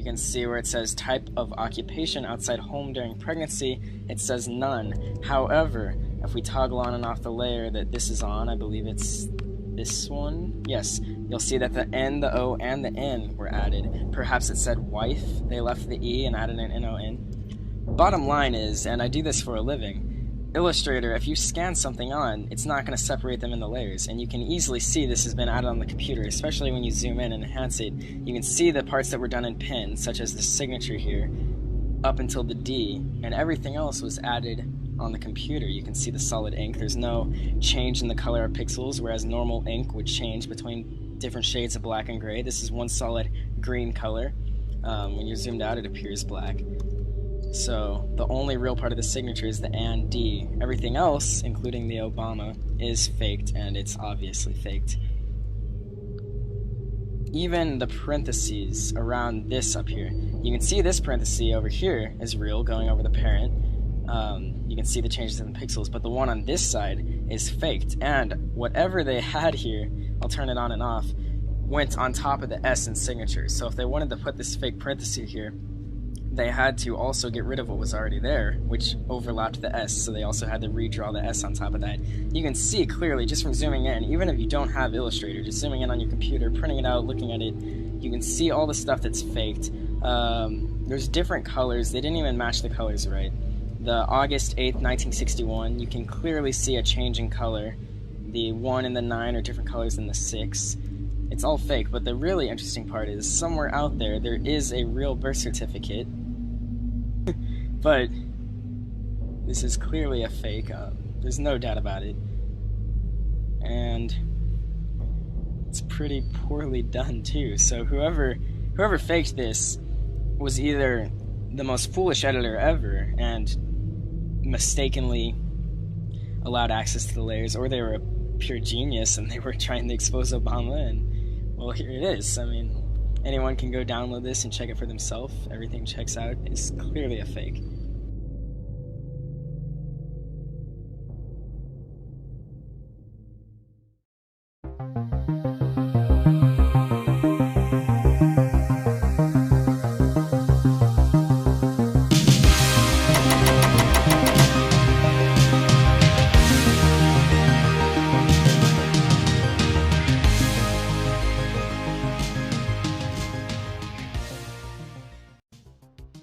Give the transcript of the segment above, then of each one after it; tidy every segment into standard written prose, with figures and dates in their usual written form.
you can see where it says type of occupation outside home during pregnancy, it says none. However, if we toggle on and off the layer that this is on, I believe it's this one, yes, you'll see that the N, the O, and the N were added. Perhaps it said wife, they left the E and added an N-O-N. Bottom line is, and I do this for a living, Illustrator, if you scan something on, it's not going to separate them in the layers, and you can easily see this has been added on the computer, especially when you zoom in and enhance it. You can see the parts that were done in pen, such as the signature here, up until the D, and everything else was added on the computer. You can see the solid ink. There's no change in the color of pixels, whereas normal ink would change between different shades of black and gray. This is one solid green color. When you're zoomed out, it appears black. So the only real part of the signature is the and D. Everything else, including the Obama, is faked, and it's obviously faked. Even the parentheses around this up here, you can see this parenthesis over here is real, going over the parent. You can see the changes in the pixels, but the one on this side is faked, and whatever they had here, I'll turn it on and off, went on top of the S in signature. So if they wanted to put this fake parenthesis here, they had to also get rid of what was already there, which overlapped the S, so they also had to redraw the S on top of that. You can see clearly just from zooming in, even if you don't have Illustrator, just zooming in on your computer, printing it out, looking at it, you can see all the stuff that's faked. There's different colors. They didn't even match the colors right. The August 8th, 1961, you can clearly see a change in color. The 1 and the 9 are different colors than the 6. It's all fake, but the really interesting part is somewhere out there is a real birth certificate. But this is clearly a fake. There's no doubt about it. And it's pretty poorly done too. So whoever faked this was either the most foolish editor ever and mistakenly allowed access to the layers, or they were a pure genius and they were trying to expose Obama, and well, here it is. I mean, anyone can go download this and check it for themselves. Everything checks out. It's clearly a fake.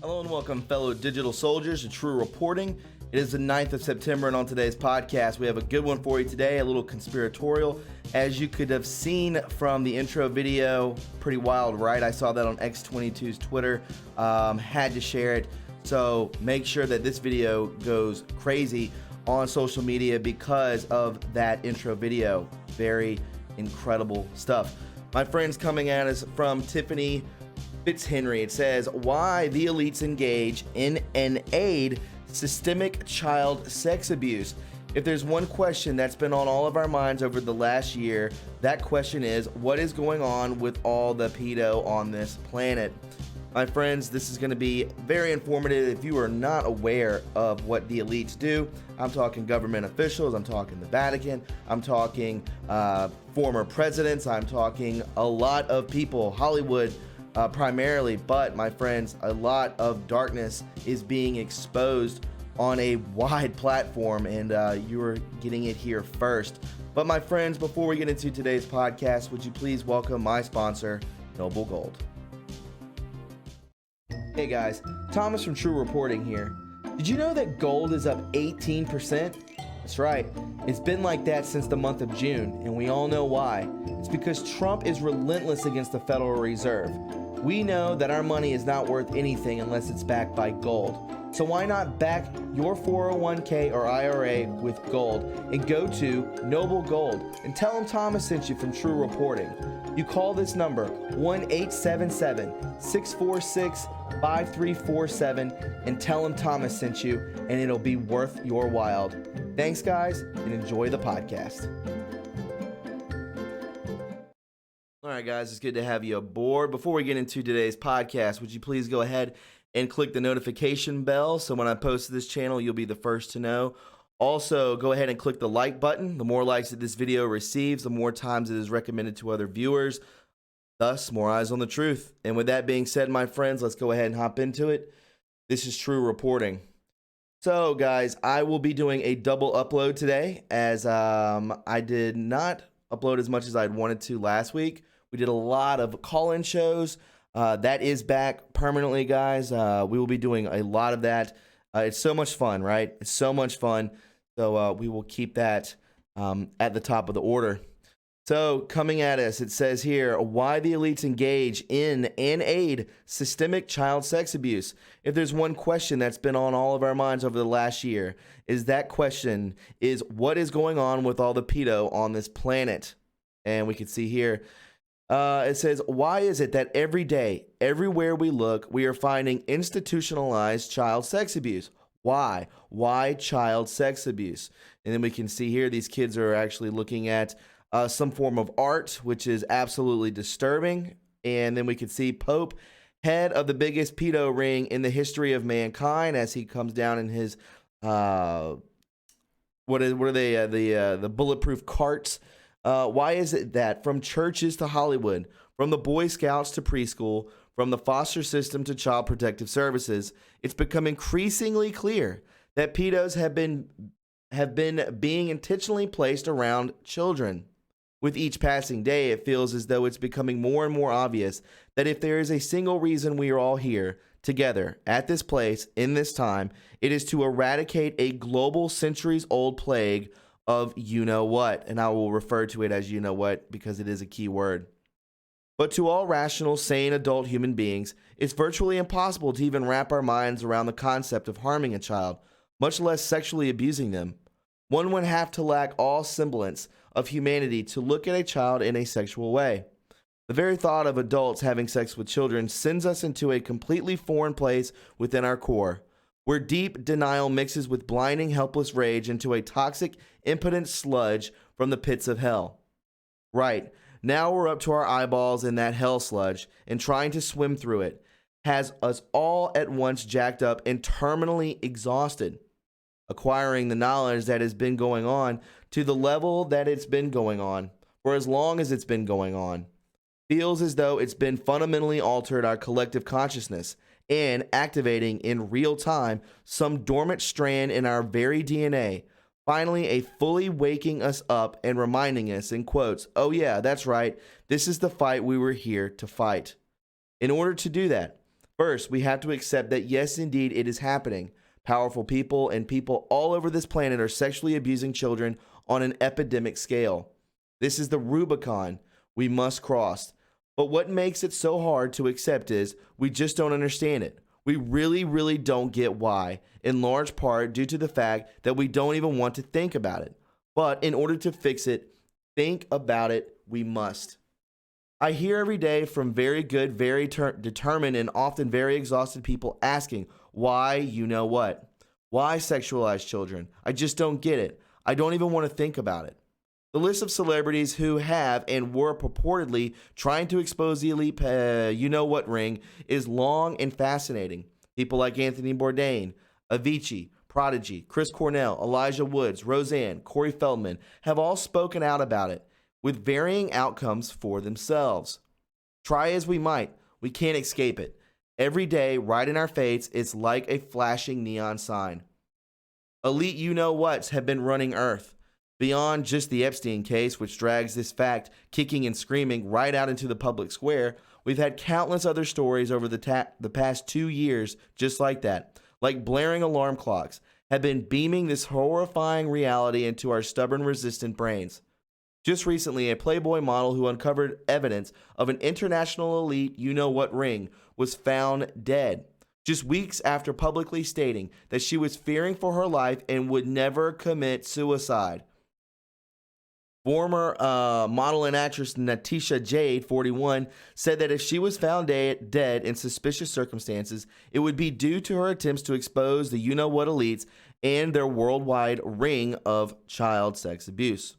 Hello and welcome, fellow digital soldiers, to True Reporting. It is the 9th of September, and on today's podcast, we have a good one for you today, a little conspiratorial. As you could have seen from the intro video, pretty wild, right? I saw that on X22's Twitter, had to share it. So make sure that this video goes crazy on social media because of that intro video. Very incredible stuff. My friends, coming at us from Tiffany Fitzhenry. It says, why the elites engage in and aid systemic child sex abuse. If there's one question that's been on all of our minds over the last year, that question is, what is going on with all the pedo on this planet? My friends, this is going to be very informative if you are not aware of what the elites do. I'm talking government officials, I'm talking the Vatican, I'm talking former presidents, I'm talking a lot of people, Hollywood, primarily, but my friends, a lot of darkness is being exposed on a wide platform, and you are getting it here first. But my friends, before we get into today's podcast, would you please welcome my sponsor, Noble Gold. Hey guys, Thomas from True Reporting here. Did you know that gold is up 18%? That's right. It's been like that since the month of June, and we all know why. It's because Trump is relentless against the Federal Reserve. We know that our money is not worth anything unless it's backed by gold. So why not back your 401k or IRA with gold and go to Noble Gold and tell them Thomas sent you from True Reporting. You call this number 1-877-646-5347 and tell them Thomas sent you, and it'll be worth your while. Thanks guys, and enjoy the podcast. All right, guys, it's good to have you aboard. Before we get into today's podcast, would you please go ahead and click the notification bell so when I post to this channel, you'll be the first to know. Also, go ahead and click the like button. The more likes that this video receives, the more times it is recommended to other viewers. Thus, more eyes on the truth. And with that being said, my friends, let's go ahead and hop into it. This is True Reporting. So, guys, I will be doing a double upload today as I did not upload as much as I'd wanted to last week. We did a lot of call-in shows. That is back permanently, guys. We will be doing a lot of that. It's so much fun, right? It's so much fun. So we will keep that at the top of the order. So coming at us, it says here, why the elites engage in and aid systemic child sex abuse. If there's one question that's been on all of our minds over the last year, is that question is what is going on with all the pedo on this planet? And we can see here, it says, why is it that every day, everywhere we look, we are finding institutionalized child sex abuse? Why? Why child sex abuse? And then we can see here, these kids are actually looking at some form of art, which is absolutely disturbing. And then we can see Pope, head of the biggest pedo ring in the history of mankind, as he comes down in his, what are they, the bulletproof carts. Why is it that from churches to Hollywood, from the Boy Scouts to preschool, from the foster system to child protective services, it's become increasingly clear that pedos have been being intentionally placed around children. With each passing day, it feels as though it's becoming more and more obvious that if there is a single reason we are all here together at this place in this time, it is to eradicate a global centuries-old plague of you-know-what, and I will refer to it as you-know-what because it is a key word. But to all rational, sane adult human beings, it's virtually impossible to even wrap our minds around the concept of harming a child, much less sexually abusing them. One would have to lack all semblance of humanity to look at a child in a sexual way. The very thought of adults having sex with children sends us into a completely foreign place within our core, where deep denial mixes with blinding, helpless rage into a toxic, impotent sludge from the pits of hell. Right, now we're up to our eyeballs in that hell sludge, and trying to swim through it has us all at once jacked up and terminally exhausted. Acquiring the knowledge that has been going on to the level that it's been going on for as long as it's been going on feels as though it's been fundamentally altered our collective consciousness and activating in real time some dormant strand in our very DNA, finally a fully waking us up and reminding us in quotes, oh yeah, that's right, this is the fight we were here to fight. In order to do that, first we have to accept that yes, indeed, it is happening. Powerful people and people all over this planet are sexually abusing children on an epidemic scale. This is the Rubicon we must cross. But what makes it so hard to accept is we just don't understand it. We really, really don't get why, in large part due to the fact that we don't even want to think about it. But in order to fix it, think about it, we must. I hear every day from very good, very determined, and often very exhausted people asking, why you-know-what? Why sexualize children? I just don't get it. I don't even want to think about it. The list of celebrities who have and were purportedly trying to expose the elite you-know-what ring is long and fascinating. People like Anthony Bourdain, Avicii, Prodigy, Chris Cornell, Elijah Woods, Roseanne, Corey Feldman have all spoken out about it, with varying outcomes for themselves. Try as we might, we can't escape it. Every day, right in our face, it's like a flashing neon sign. Elite you-know-whats have been running Earth. Beyond just the Epstein case, which drags this fact kicking and screaming right out into the public square, we've had countless other stories over the past 2 years just like that, like blaring alarm clocks, have been beaming this horrifying reality into our stubborn, resistant brains. Just recently, a Playboy model who uncovered evidence of an international elite you-know-what ring was found dead, just weeks after publicly stating that she was fearing for her life and would never commit suicide. Former model and actress Natisha Jade, 41, said that if she was found dead in suspicious circumstances, it would be due to her attempts to expose the you-know-what elites and their worldwide ring of child sex abuse.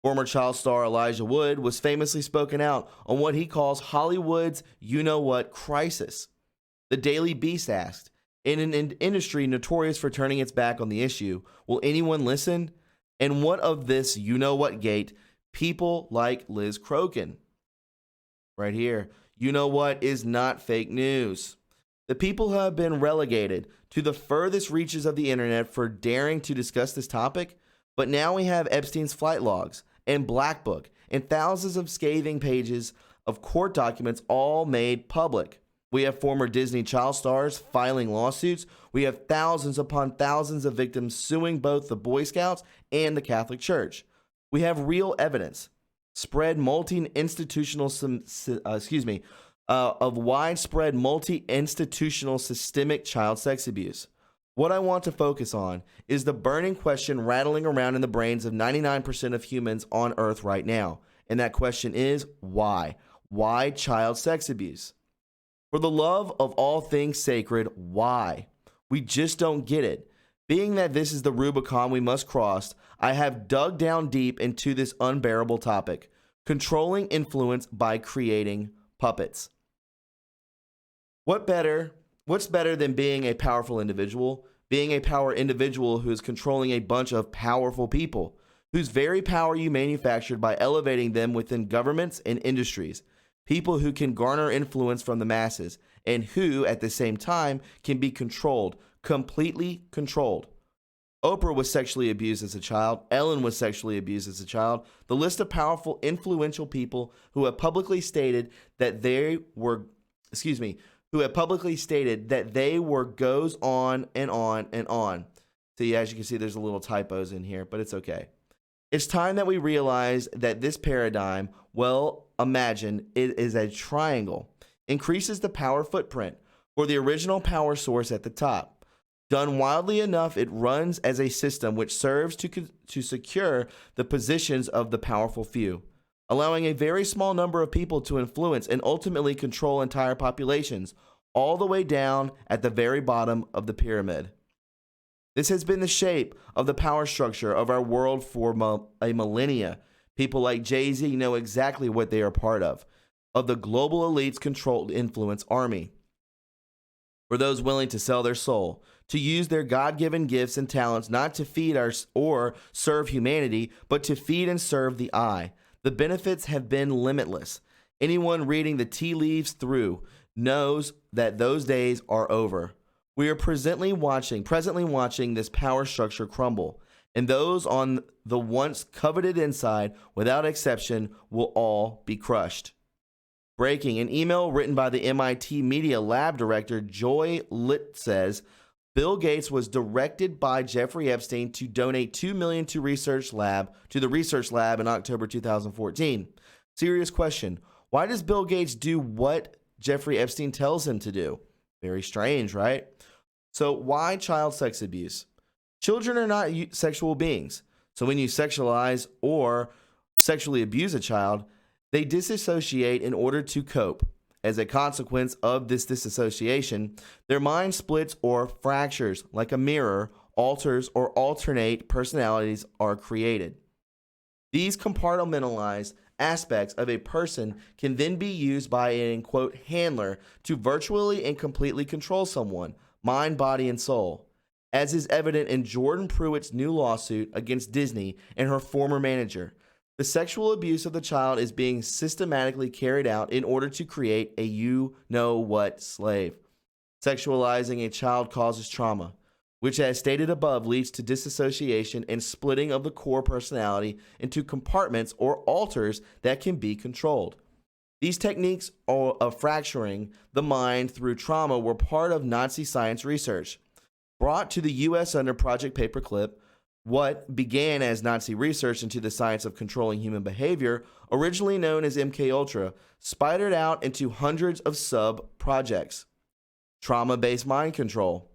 Former child star Elijah Wood was famously spoken out on what he calls Hollywood's you-know-what crisis. The Daily Beast asked, in an industry notorious for turning its back on the issue, will anyone listen? And what of this you-know-what gate, people like Liz Crokin? right here. You know what is not fake news? The people who have been relegated to the furthest reaches of the internet for daring to discuss this topic, but now we have Epstein's flight logs and Black Book and thousands of scathing pages of court documents all made public. We have former Disney child stars filing lawsuits. We have thousands upon thousands of victims suing both the Boy Scouts and the Catholic Church. We have real evidence, spread multi-institutional, of widespread multi-institutional systemic child sex abuse. What I want to focus on is the burning question rattling around in the brains of 99% of humans on Earth right now. And that question is, why? Why child sex abuse? For the love of all things sacred, why? We just don't get it. Being that this is the Rubicon we must cross, I have dug down deep into this unbearable topic, controlling influence by creating puppets. What's better than being a powerful individual? Being a power individual who is controlling a bunch of powerful people, whose very power you manufactured by elevating them within governments and industries. People who can garner influence from the masses and who, at the same time, can be controlled, completely controlled. Oprah was sexually abused as a child. Ellen was sexually abused as a child. The list of powerful, influential people who have publicly stated that they were, goes on and on and on. So as you can see, there's a little typos in here, but it's okay. It's time that we realize that this paradigm, well, imagine it is a triangle, increases the power footprint for the original power source at the top. Done wildly enough, it runs as a system which serves to secure the positions of the powerful few, allowing a very small number of people to influence and ultimately control entire populations, all the way down at the very bottom of the pyramid. This has been the shape of the power structure of our world for a millennia. People like Jay-Z know exactly what they are part of the global elite's controlled influence army. For those willing to sell their soul, to use their God-given gifts and talents not to feed or serve humanity, but to feed and serve the I. The benefits have been limitless. Anyone reading the tea leaves through knows that those days are over. We are presently watching this power structure crumble, and those on the once coveted inside, without exception, will all be crushed. Breaking, an email written by the MIT Media Lab director Joy Litt says, Bill Gates was directed by Jeffrey Epstein to donate $2 million to the research lab in October 2014. Serious question. Why does Bill Gates do what Jeffrey Epstein tells him to do? Very strange, right? So why child sex abuse? Children are not sexual beings. So when you sexualize or sexually abuse a child, they disassociate in order to cope. As a consequence of this disassociation, their mind splits or fractures like a mirror, alters or alternate personalities are created. These compartmentalized aspects of a person can then be used by an, quote, handler to virtually and completely control someone, mind, body, and soul. As is evident in Jordan Pruitt's new lawsuit against Disney and her former manager, the sexual abuse of the child is being systematically carried out in order to create a you-know-what slave. Sexualizing a child causes trauma, which, as stated above, leads to disassociation and splitting of the core personality into compartments or alters that can be controlled. These techniques of fracturing the mind through trauma were part of Nazi science research. Brought to the U.S. under Project Paperclip, what began as Nazi research into the science of controlling human behavior, originally known as MKUltra, spidered out into hundreds of sub-projects. Trauma-based mind control.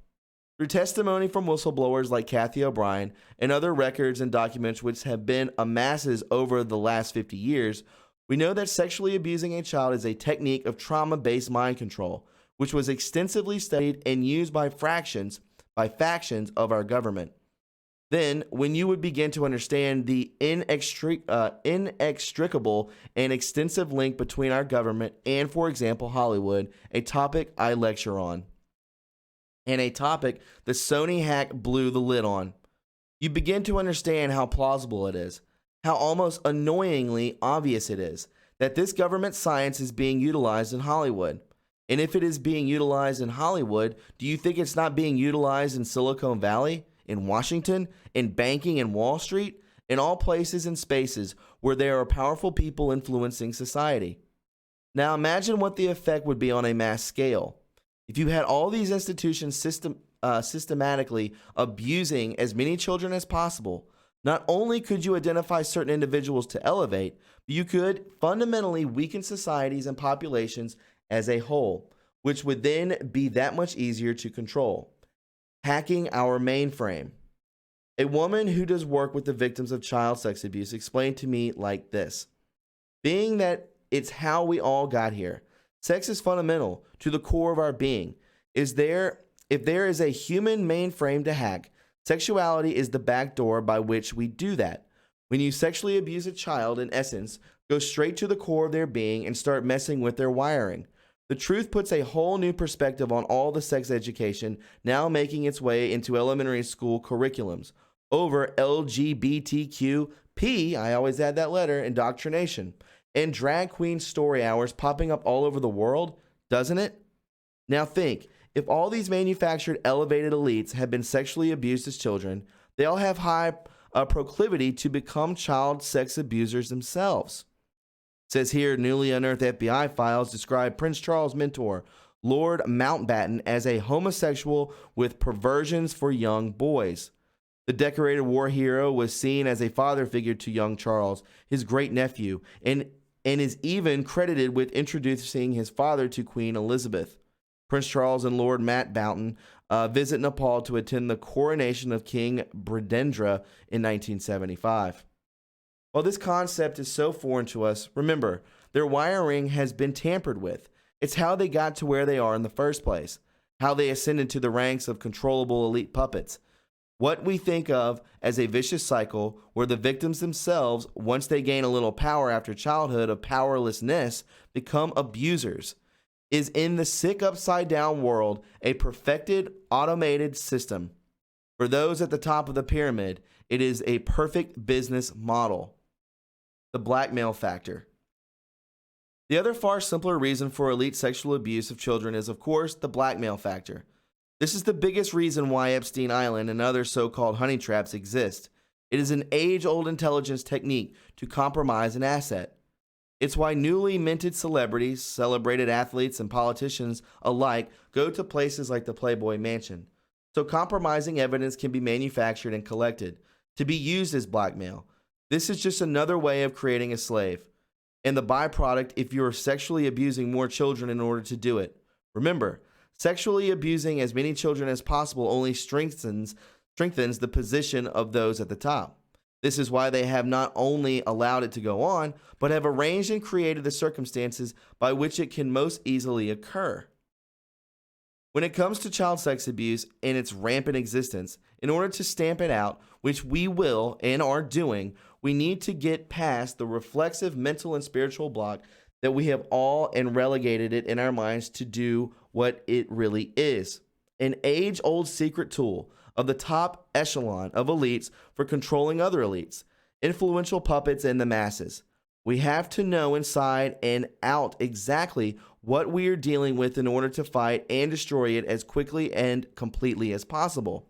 Through testimony from whistleblowers like Kathy O'Brien and other records and documents which have been amasses over the last 50 years, we know that sexually abusing a child is a technique of trauma-based mind control, which was extensively studied and used by factions of our government. Then, when you would begin to understand the inextricable and extensive link between our government and, for example, Hollywood, a topic I lecture on, and a topic the Sony hack blew the lid on, you begin to understand how plausible it is, how almost annoyingly obvious it is, that this government science is being utilized in Hollywood. And if it is being utilized in Hollywood, do you think it's not being utilized in Silicon Valley, in Washington, in banking and Wall Street, in all places and spaces where there are powerful people influencing society? Now imagine what the effect would be on a mass scale. If you had all these institutions systematically abusing as many children as possible, not only could you identify certain individuals to elevate, but you could fundamentally weaken societies and populations as a whole, which would then be that much easier to control. Hacking our mainframe. A woman who does work with the victims of child sex abuse explained to me like this: being that it's how we all got here, sex is fundamental to the core of our being. If there is a human mainframe to hack, sexuality is the back door by which we do that. When you sexually abuse a child, in essence, go straight to the core of their being and start messing with their wiring. The truth puts a whole new perspective on all the sex education now making its way into elementary school curriculums over LGBTQP, I always add that letter, indoctrination, and drag queen story hours popping up all over the world, doesn't it? Now think, if all these manufactured elevated elites have been sexually abused as children, they all have high proclivity to become child sex abusers themselves. It says here, newly unearthed FBI files describe Prince Charles' mentor, Lord Mountbatten, as a homosexual with perversions for young boys. The decorated war hero was seen as a father figure to young Charles, his great-nephew, and is even credited with introducing his father to Queen Elizabeth. Prince Charles and Lord Mountbatten visit Nepal to attend the coronation of King Bridendra in 1975. While this concept is so foreign to us, remember, their wiring has been tampered with. It's how they got to where they are in the first place, how they ascended to the ranks of controllable elite puppets. What we think of as a vicious cycle where the victims themselves, once they gain a little power after childhood of powerlessness, become abusers, is in the sick upside-down world a perfected automated system. For those at the top of the pyramid, it is a perfect business model. The blackmail factor. The other far simpler reason for elite sexual abuse of children is, of course, the blackmail factor. This is the biggest reason why Epstein Island and other so-called honey traps exist. It is an age-old intelligence technique to compromise an asset. It's why newly minted celebrities, celebrated athletes, and politicians alike go to places like the Playboy Mansion. So compromising evidence can be manufactured and collected to be used as blackmail. This is just another way of creating a slave. And the byproduct if you're sexually abusing more children in order to do it. Remember, sexually abusing as many children as possible only strengthens the position of those at the top. This is why they have not only allowed it to go on, but have arranged and created the circumstances by which it can most easily occur. When it comes to child sex abuse and its rampant existence, in order to stamp it out, which we will and are doing, we need to get past the reflexive mental and spiritual block that we have all and relegated it in our minds to do what it really is. An age-old secret tool of the top echelon of elites for controlling other elites, influential puppets and the masses. We have to know inside and out exactly what we are dealing with in order to fight and destroy it as quickly and completely as possible.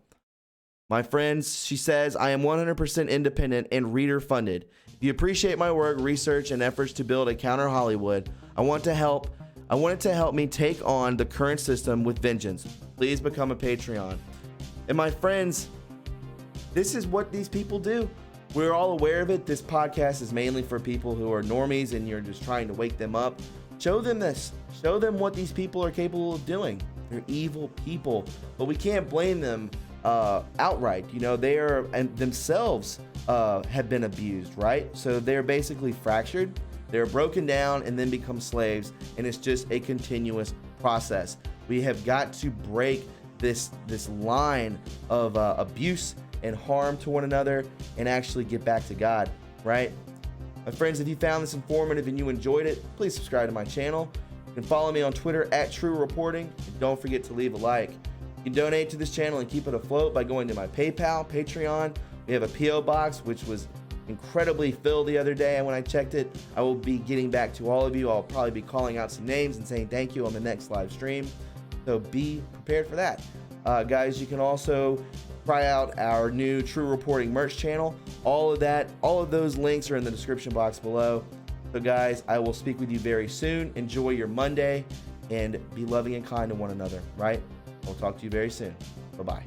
My friends, she says, I am 100% independent and reader funded. If you appreciate my work, research, and efforts to build a counter Hollywood, I want it to help me take on the current system with vengeance. Please become a Patreon. And my friends, this is what these people do. We're all aware of it. This podcast is mainly for people who are normies and you're just trying to wake them up. Show them this. Show them what these people are capable of doing. They're evil people, but we can't blame them outright. You know, they are and themselves have been abused, right? So they're basically fractured. They're broken down and then become slaves, and it's just a continuous process. We have got to break this line of abuse and harm to one another and actually get back to God, right? My friends, if you found this informative and you enjoyed it, please subscribe to my channel. You can follow me on Twitter at TRUreporting, and don't forget to leave a like. You can donate to this channel and keep it afloat by going to my PayPal, Patreon. We have a P.O. box, which was incredibly filled the other day. And when I checked it, I will be getting back to all of you. I'll probably be calling out some names and saying thank you on the next live stream. So be prepared for that. Guys, you can also try out our new TRUreporting merch channel. All of those links are in the description box below. So guys, I will speak with you very soon. Enjoy your Monday and be loving and kind to one another, right? I'll talk to you very soon. Bye-bye.